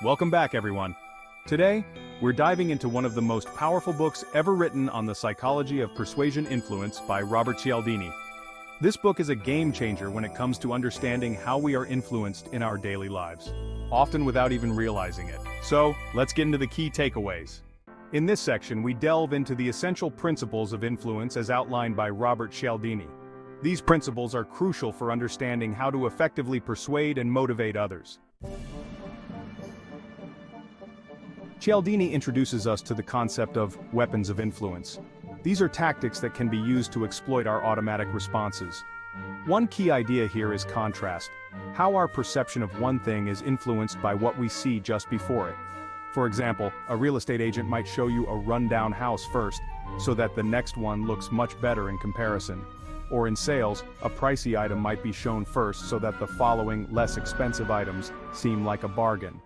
Welcome back, everyone. Today, we're diving into one of the most powerful books ever written on the psychology of persuasion influence by Robert Cialdini. This book is a game changer when it comes to understanding how we are influenced in our daily lives, often without even realizing it. So, let's get into the key takeaways. In this section, we delve into the essential principles of influence as outlined by Robert Cialdini. These principles are crucial for understanding how to effectively persuade and motivate others. Cialdini introduces us to the concept of weapons of influence. These are tactics that can be used to exploit our automatic responses. One key idea here is contrast, how our perception of one thing is influenced by what we see just before it. For example, a real estate agent might show you a rundown house first, so that the next one looks much better in comparison. Or in sales, a pricey item might be shown first so that the following, less expensive items seem like a bargain.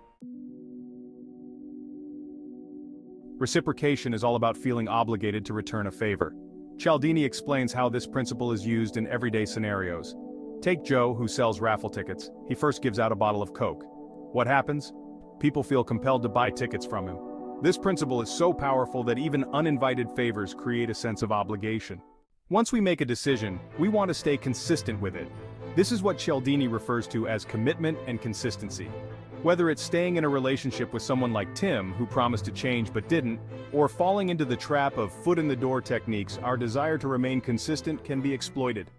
Reciprocation is all about feeling obligated to return a favor. Cialdini explains how this principle is used in everyday scenarios. Take Joe, who sells raffle tickets. He first gives out a bottle of Coke. What happens? People feel compelled to buy tickets from him. This principle is so powerful that even uninvited favors create a sense of obligation. Once we make a decision, we want to stay consistent with it. This is what Cialdini refers to as commitment and consistency. Whether it's staying in a relationship with someone like Tim, who promised to change but didn't, or falling into the trap of foot-in-the-door techniques, our desire to remain consistent can be exploited.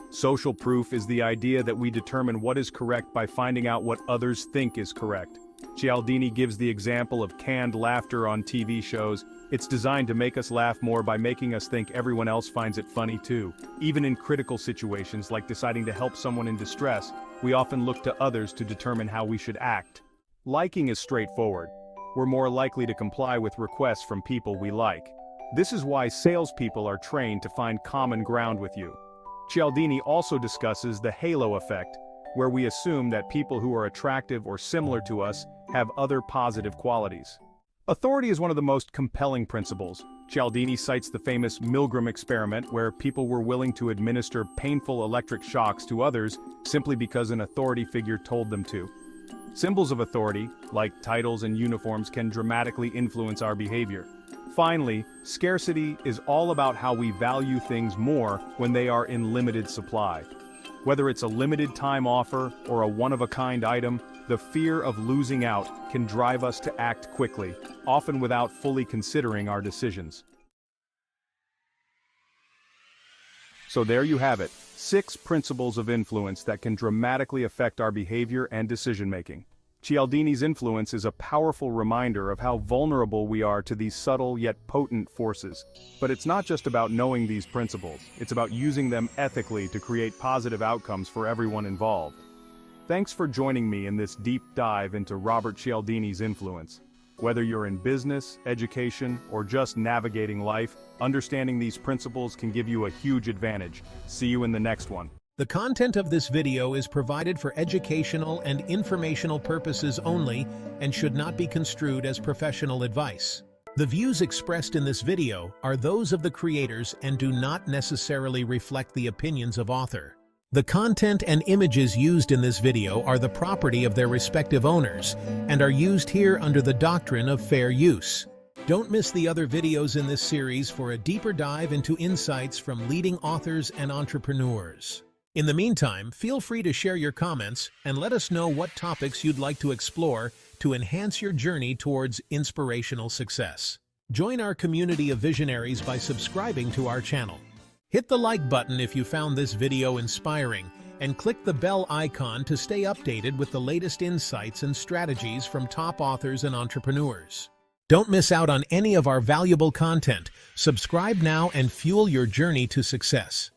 Social proof is the idea that we determine what is correct by finding out what others think is correct. Cialdini gives the example of canned laughter on TV shows. It's designed to make us laugh more by making us think everyone else finds it funny too. Even in critical situations like deciding to help someone in distress, we often look to others to determine how we should act. Liking is straightforward. We're more likely to comply with requests from people we like. This is why salespeople are trained to find common ground with you. Cialdini also discusses the halo effect, where we assume that people who are attractive or similar to us have other positive qualities. Authority is one of the most compelling principles. Cialdini cites the famous Milgram experiment where people were willing to administer painful electric shocks to others simply because an authority figure told them to. Symbols of authority, like titles and uniforms, can dramatically influence our behavior. Finally, scarcity is all about how we value things more when they are in limited supply. Whether it's a limited time offer or a one-of-a-kind item, the fear of losing out can drive us to act quickly, often without fully considering our decisions. So there you have it, 6 principles of influence that can dramatically affect our behavior and decision-making. Cialdini's influence is a powerful reminder of how vulnerable we are to these subtle yet potent forces. But it's not just about knowing these principles, it's about using them ethically to create positive outcomes for everyone involved. Thanks for joining me in this deep dive into Robert Cialdini's influence. Whether you're in business, education, or just navigating life, understanding these principles can give you a huge advantage. See you in the next one. The content of this video is provided for educational and informational purposes only and should not be construed as professional advice. The views expressed in this video are those of the creators and do not necessarily reflect the opinions of author. The content and images used in this video are the property of their respective owners and are used here under the doctrine of fair use. Don't miss the other videos in this series for a deeper dive into insights from leading authors and entrepreneurs. In the meantime, feel free to share your comments and let us know what topics you'd like to explore to enhance your journey towards inspirational success. Join our community of visionaries by subscribing to our channel. Hit the like button if you found this video inspiring, and click the bell icon to stay updated with the latest insights and strategies from top authors and entrepreneurs. Don't miss out on any of our valuable content. Subscribe now and fuel your journey to success.